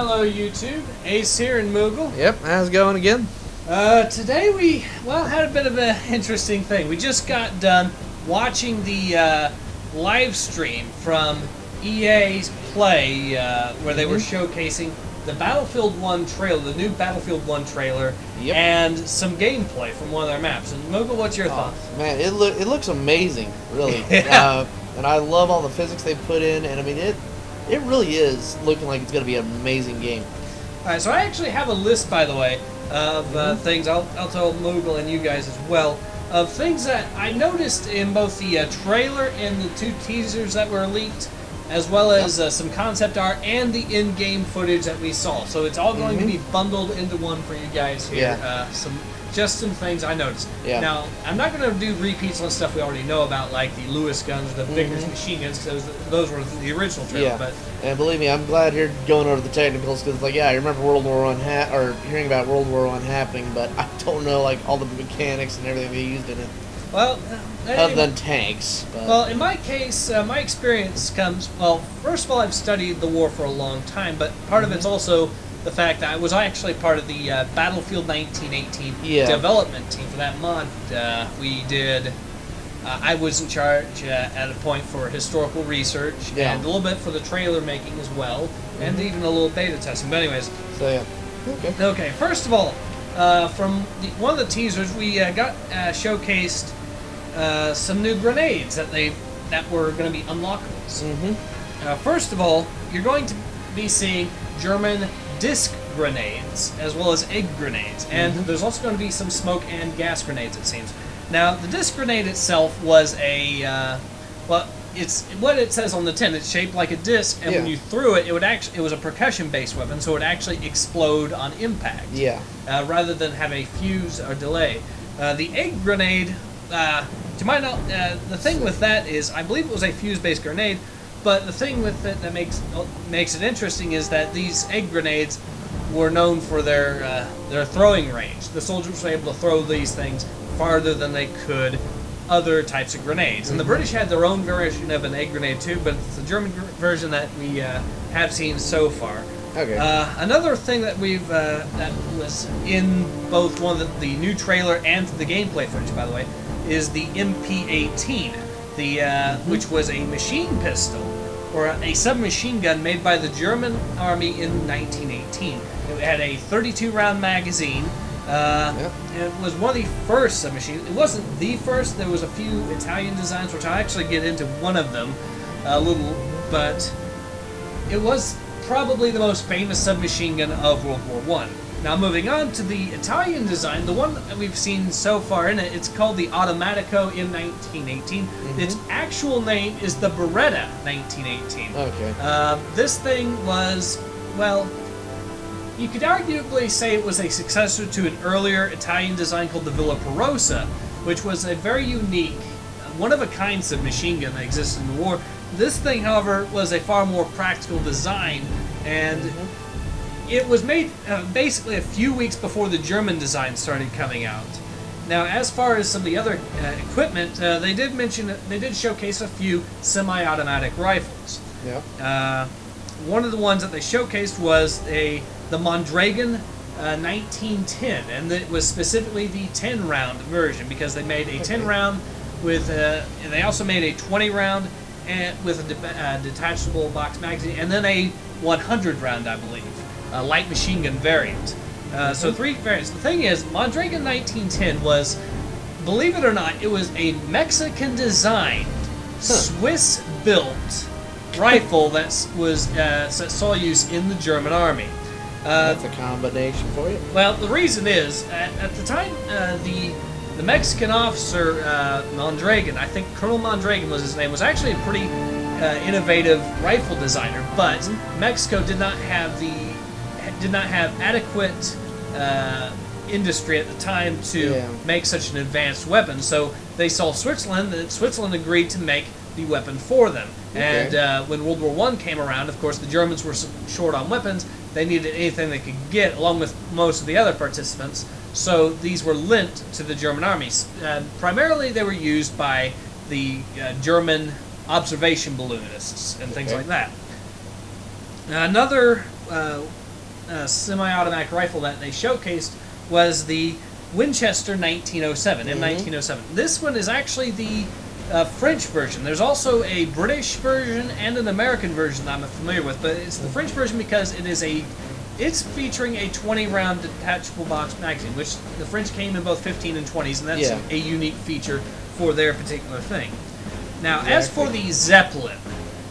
Hello YouTube, Ace here in Moogle. Yep, how's it going again? Today we, had a bit of an interesting thing. We just got done watching the live stream from EA's Play, where they were showcasing the Battlefield 1 trailer, the new Battlefield 1 trailer, and some gameplay from one of their maps. And Moogle, what's your thoughts? Man, it looks amazing, really. And I love all the physics they put in, and I mean, it really is looking like it's going to be an amazing game. Alright, so I actually have a list, by the way, of things, I'll tell Moogle and you guys as well, of things that I noticed in both the trailer and the two teasers that were leaked, as well as some concept art and the in-game footage that we saw. So it's all going to be bundled into one for you guys here. Just some things I noticed. Now, I'm not going to do repeats on stuff we already know about, like the Lewis guns or the Vickers machine guns, because those were the original trailer. But and believe me, I'm glad you're going over the technicals, because, like, I remember World War I, or hearing about World War I happening, but I don't know, like, all the mechanics and everything they used in it. Well, other than tanks. But. Well, in my case, my experience comes, first of all, I've studied the war for a long time, but part of it's also the fact that I was actually part of the Battlefield 1918 development team for that mod. We did, I was in charge at a point for historical research, and a little bit for the trailer making as well, and even a little beta testing. But anyways. So, Okay, first of all, from one of the teasers, we got showcased some new grenades that were going to be unlockables. First of all, you're going to be seeing German disc grenades as well as egg grenades, and there's also going to be some smoke and gas grenades, it seems. Now, the disc grenade itself was a it's what it says on the tin. It's shaped like a disc, and when you threw it, it was a percussion-based weapon, so it would actually explode on impact. Rather than have a fuse or delay. The egg grenade, to my knowledge, the thing with that is, I believe it was a fuse-based grenade, but the thing with it that makes it interesting is that these egg grenades were known for their throwing range. The soldiers were able to throw these things farther than they could other types of grenades. And the British had their own version of an egg grenade too, but it's the German version that we have seen so far. Another thing that we've that was in both one of the new trailer and the gameplay footage, by the way, is the MP-18, which was a machine pistol or a submachine gun made by the German army in 1918. It had a 32-round magazine. It was one of the first submachines. It wasn't the first. There was a few Italian designs, which I'll actually get into one of them a little, but it was probably the most famous submachine gun of World War I. Now, moving on to the Italian design, the one that we've seen so far in it, it's called the Automatico M1918. Its actual name is the Beretta 1918. This thing was, you could arguably say it was a successor to an earlier Italian design called the Villa Perosa, which was a very unique, one-of-a-kind submachine gun that existed in the war. This thing, however, was a far more practical design, and it was made basically a few weeks before the German design started coming out. Now, as far as some of the other equipment, they did showcase a few semi-automatic rifles. One of the ones that they showcased was the Mondragon 1910, and it was specifically the 10-round version, because they made a 10-round with, and they also made a 20-round with a detachable box magazine, and then a 100-round, I believe. Light machine gun variant. So 3 variants. The thing is, Mondragon 1910 was, believe it or not, it was a Mexican-designed, Swiss-built rifle that saw use in the German army. That's a combination for you. Well, the reason is, at the time, the Mexican officer Mondragon, I think Colonel Mondragon was his name, was actually a pretty innovative rifle designer, but Mexico did not have adequate industry at the time to make such an advanced weapon. So they saw Switzerland, and Switzerland agreed to make the weapon for them. And when World War I came around, of course, the Germans were short on weapons. They needed anything they could get, along with most of the other participants. So these were lent to the German armies. Primarily, they were used by the German observation balloonists and things like that. Another semi-automatic rifle that they showcased was the Winchester 1907, M1907. This one is actually the French version. There's also a British version and an American version that I'm familiar with, but it's the French version because it's featuring a 20-round detachable box magazine, which the French came in both 15 and 20s, and that's a unique feature for their particular thing. Now, as for the Zeppelin,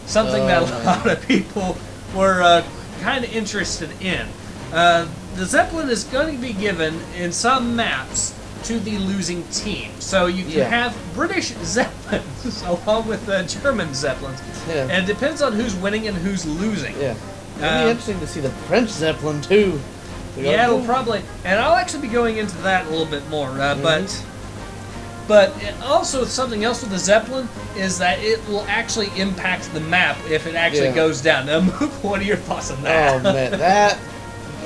something that a lot of people were kind of interested in, the Zeppelin is going to be given in some maps to the losing team. So you can have British Zeppelins along with German Zeppelins. Yeah. And it depends on who's winning and who's losing. Yeah. It'll be interesting to see the French Zeppelin, too. Yeah, it'll probably... And I'll actually be going into that a little bit more. But also something else with the Zeppelin is that it will actually impact the map if it actually goes down. Now, what are your thoughts on that? Oh, man, that...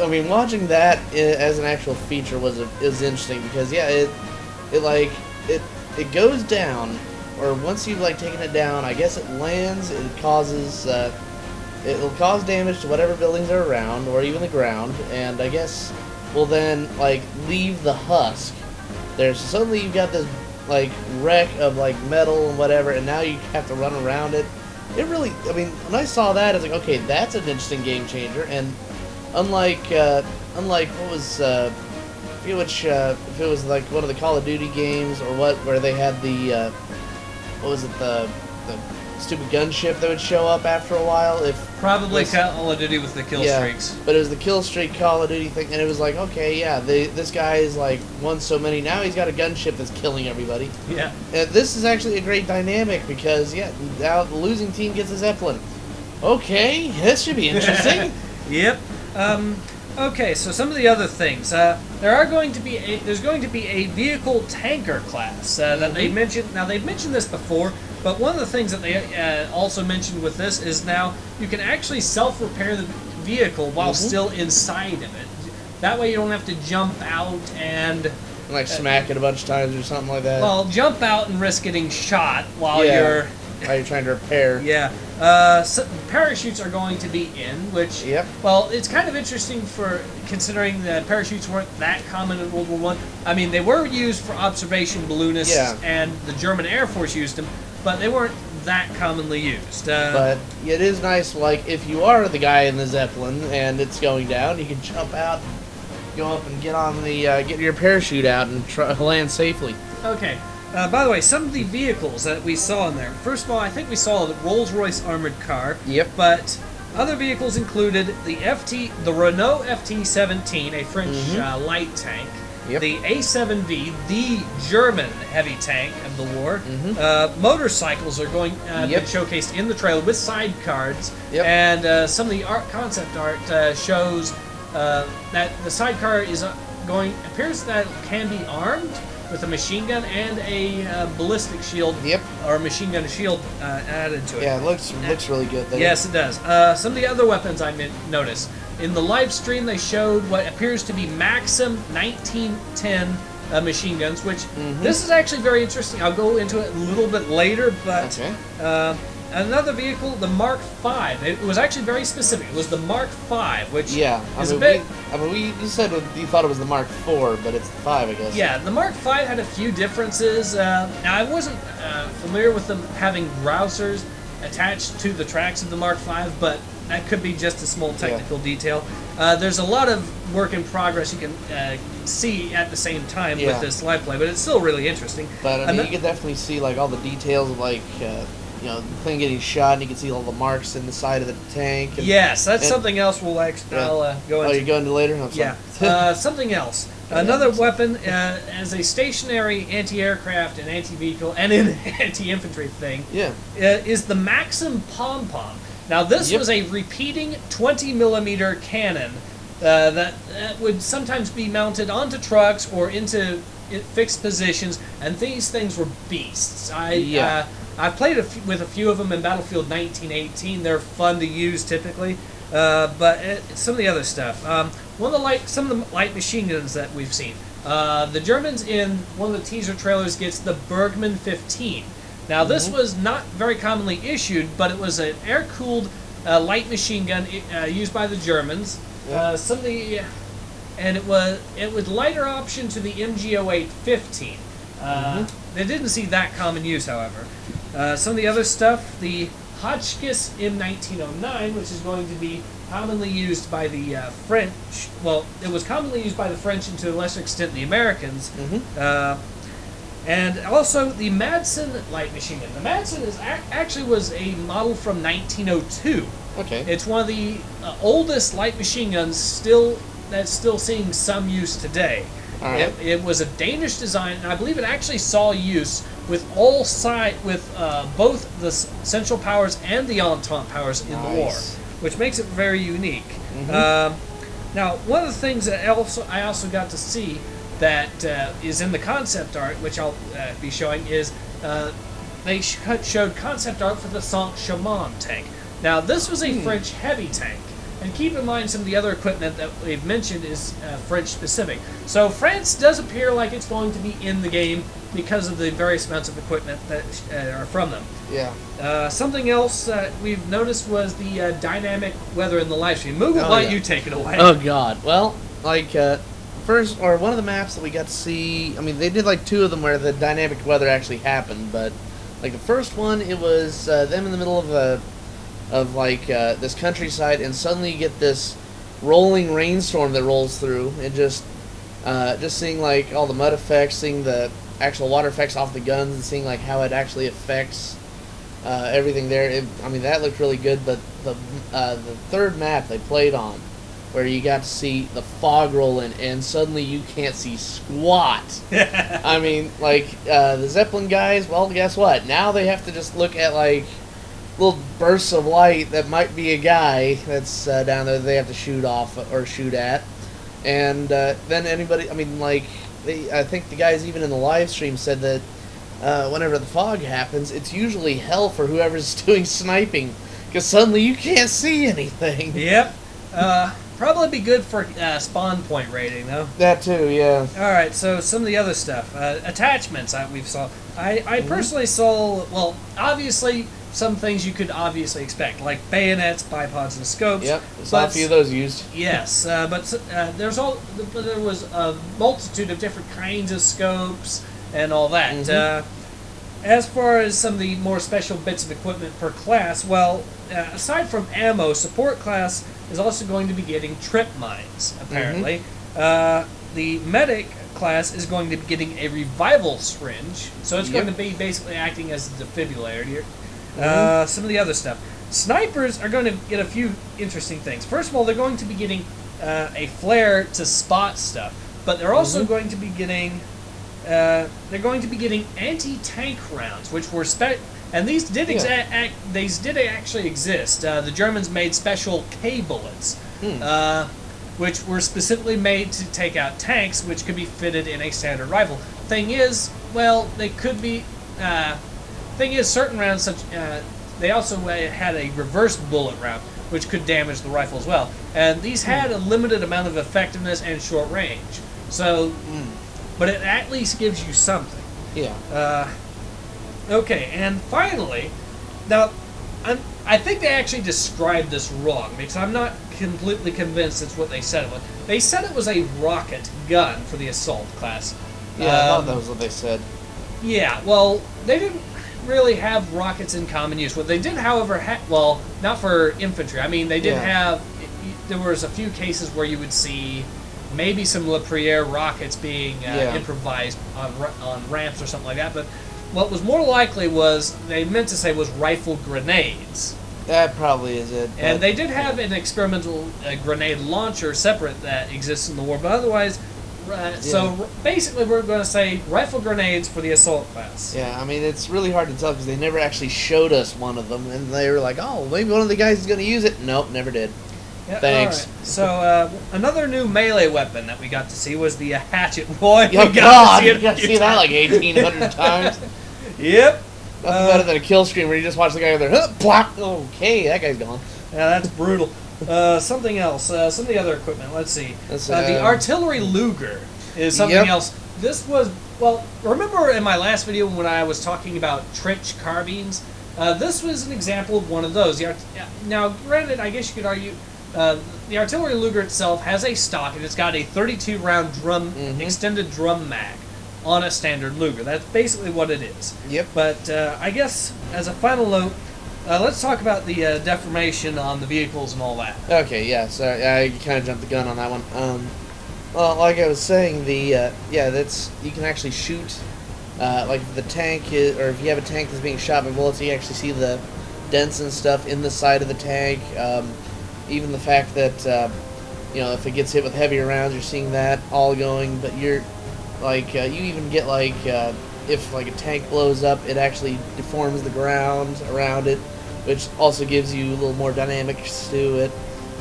I mean, watching that as an actual feature is interesting because it goes down, or once you've taken it down, I guess it lands. It causes it'll cause damage to whatever buildings are around, or even the ground, and I guess will then leave the husk. Suddenly you've got this wreck of metal and whatever, and now you have to run around it. It really, I mean, when I saw that, it's okay, that's an interesting game changer. And Unlike what was if it was one of the Call of Duty games or where they had the what was it, the stupid gunship that would show up after a while. Probably Call of Duty with the kill streaks. But it was the kill streak Call of Duty thing, and it was okay, this guy is won so many. Now he's got a gunship that's killing everybody. Yeah. And this is actually a great dynamic because now the losing team gets a Zeppelin. Okay, this should be interesting. Yep. Okay, so some of the other things. There's going to be a vehicle tanker class that they mentioned. Now, they've mentioned this before, but one of the things that they also mentioned with this is now you can actually self-repair the vehicle while still inside of it. That way you don't have to jump out and... smack it a bunch of times or something like that. Well, jump out and risk getting shot while you're... While you're trying to repair. Yeah. So parachutes are going to be in, which, well, it's kind of interesting for considering that parachutes weren't that common in World War I. I mean, they were used for observation balloonists, and the German Air Force used them, but they weren't that commonly used. But it is nice, if you are the guy in the Zeppelin and it's going down, you can jump out, go up and get your parachute out and land safely. Okay. By the way, some of the vehicles that we saw in there. First of all, I think we saw the Rolls-Royce armored car. Yep. But other vehicles included the Renault FT-17, a French light tank. Yep. The A7V, the German heavy tank of the war. Motorcycles are going to be showcased in the trailer with sidecards. Yep. And some of the concept art shows that the sidecar appears that it can be armed with a machine gun and a ballistic shield, or machine gun shield added to it. Yeah, it looks really good. Yes, it does. Some of the other weapons I noticed. In the live stream, they showed what appears to be Maxim 1910 machine guns, which this is actually very interesting. I'll go into it a little bit later, but another vehicle, the Mark V. It was actually very specific. It was the Mark V, which is a bit... you said you thought it was the Mark IV, but it's the 5, I guess. Yeah, the Mark V had a few differences. Now, I wasn't familiar with them having browsers attached to the tracks of the Mark V, but that could be just a small technical detail. There's a lot of work in progress you can see at the same time with this live play, but it's still really interesting. But, I mean, you can definitely see, all the details of, the thing getting shot, and you can see all the marks in the side of the tank. Yes, that's something else I'll go into. Oh, you're going to later? Something else. Another weapon as a stationary anti-aircraft and anti-vehicle and an anti-infantry thing is the Maxim Pom-Pom. Now, this was a repeating 20-millimeter cannon that would sometimes be mounted onto trucks or into fixed positions, and these things were beasts. I've played with a few of them in Battlefield 1918. They're fun to use typically, but some of the other stuff. Some of the light machine guns that we've seen. The Germans in one of the teaser trailers gets the Bergmann 15. Now this was not very commonly issued, but it was an air-cooled light machine gun used by the Germans. Yeah. Some of the, and it was lighter option to the MG0815. They didn't see that common use, however. Some of the other stuff, the Hotchkiss M1909, which is going to be commonly used by the French. Well, it was commonly used by the French and to a lesser extent the Americans. And also the Madsen light machine gun. The Madsen actually was a model from 1902. Okay. It's one of the oldest light machine guns that's still seeing some use today. All right. It was a Danish design, and I believe it actually saw use with both the Central Powers and the Entente Powers in the war, which makes it very unique. Now, one of the things that I also got to see that is in the concept art, which I'll be showing, is they showed concept art for the Saint-Chamond tank. Now, this was a French heavy tank. And keep in mind some of the other equipment that we've mentioned is French-specific. So France does appear like it's going to be in the game because of the various amounts of equipment that are from them. Yeah. Something else that we've noticed was the dynamic weather in the live stream. Moogle, why don't you take it away? Oh, God. Well, like, first, or one of the maps that we got to see, I mean, they did, like, 2 of them where the dynamic weather actually happened, but, like, the first one, it was them in the middle of this countryside, and suddenly you get this rolling rainstorm that rolls through, and just seeing like all the mud effects, seeing the actual water effects off the guns, and seeing like how it actually affects everything there. I mean, that looked really good. But the third map they played on, where you got to see the fog rolling, and suddenly you can't see squat. I mean, like the Zeppelin guys. Well, guess what? Now they have to just look at like little bursts of light that might be a guy that's down there that they have to shoot off or shoot at. And then anybody, I mean, like, I think the guys even in the live stream said that whenever the fog happens, it's usually hell for whoever's doing sniping, because suddenly you can't see anything. Yep. Probably be good for spawn point rating, though. That too, yeah. Alright, so some of the other stuff. Attachments we've saw. I personally saw, well, obviously, some things you could obviously expect, like bayonets, bipods, and scopes. Yep, saw a few of those used. Yes, but there was a multitude of different kinds of scopes and all that. As far as some of the more special bits of equipment per class, well, aside from ammo, support class is also going to be getting trip mines, apparently. The medic class is going to be getting a revival syringe, so it's going to be basically acting as a defibrillator here. Some of the other stuff. Snipers are going to get a few interesting things. First of all, they're going to be getting a flare to spot stuff, but they're also going to be getting anti-tank rounds, which were and these did actually exist. The Germans made special K bullets, which were specifically made to take out tanks, which could be fitted in a standard rifle. Thing is, well, they could be. Thing is, certain rounds, they also had a reverse bullet round, which could damage the rifle as well. And these had a limited amount of effectiveness and short range. So, but it at least gives you something. Yeah. Okay, and finally, now, I think they actually described this wrong, because I'm not completely convinced it's what they said it was. They said it was a rocket gun for the assault class. Yeah, I thought that was what they said. Yeah, well, they didn't really have rockets in common use. What they did, however, well, not for infantry. I mean, they did have. There was a few cases where you would see maybe some Le Priere rockets being improvised on ramps or something like that. But what was more likely was they meant to say was rifle grenades. That probably is it. And they did have an experimental grenade launcher separate that exists in the war, but otherwise. So basically, we're going to say rifle grenades for the assault class. Yeah, I mean, it's really hard to tell because they never actually showed us one of them, and they were like, "Oh, maybe one of the guys is going to use it." Nope, never did. Yeah, thanks. Right. So another new melee weapon that we got to see was the hatchet. Boy, oh God, you got to see that like 1,800 times. Yep. Nothing better than a kill screen where you just watch the guy over there. Plop. Okay, that guy's gone. Yeah, that's brutal. Something else. Some of the other equipment. Let's see. The artillery Luger is something else. This was, well, remember in my last video when I was talking about trench carbines? This was an example of one of those. Now, granted, I guess you could argue the artillery Luger itself has a stock, and it's got a 32 round drum extended drum mag on a standard Luger. That's basically what it is. Yep. But I guess as a final note, let's talk about the deformation on the vehicles and all that. Okay, yeah, so I kind of jumped the gun on that one. Well, like I was saying, that's you can actually shoot, like if the tank is, or if you have a tank that's being shot by bullets, you actually see the dents and stuff in the side of the tank. Even the fact that, if it gets hit with heavier rounds, you're seeing that all going, but you're, like, you even get, like, if, like, a tank blows up, it actually deforms the ground around it, which also gives you a little more dynamics to it.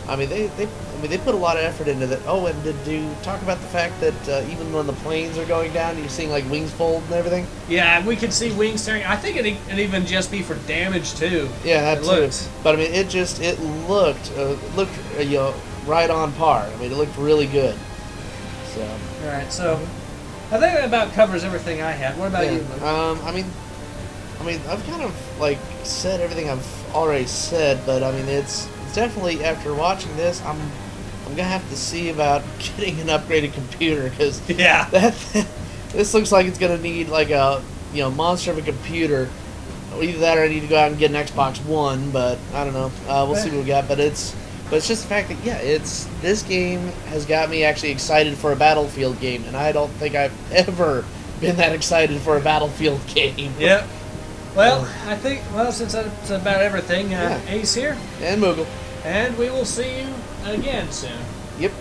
I mean, they put a lot of effort into that. Oh, and did you talk about the fact that even when the planes are going down, you're seeing like wings fold and everything? Yeah, we could see wings tearing. I think it'd even just be for damage too. Yeah, that too. But I mean, it looked right on par. I mean, it looked really good. So. All right, so I think that about covers everything I had. What about you, Luke? I mean, I've kind of like said everything I've already said, but I mean, it's definitely, after watching this, I'm gonna have to see about getting an upgraded computer, because this looks like it's gonna need like a monster of a computer. Either that or I need to go out and get an Xbox One, but I don't know. We'll see what we got. But it's just the fact that this game has got me actually excited for a Battlefield game, and I don't think I've ever been that excited for a Battlefield game. Yep. Well, I think, since that's about everything, Ace here. And Moogle. And we will see you again soon. Yep.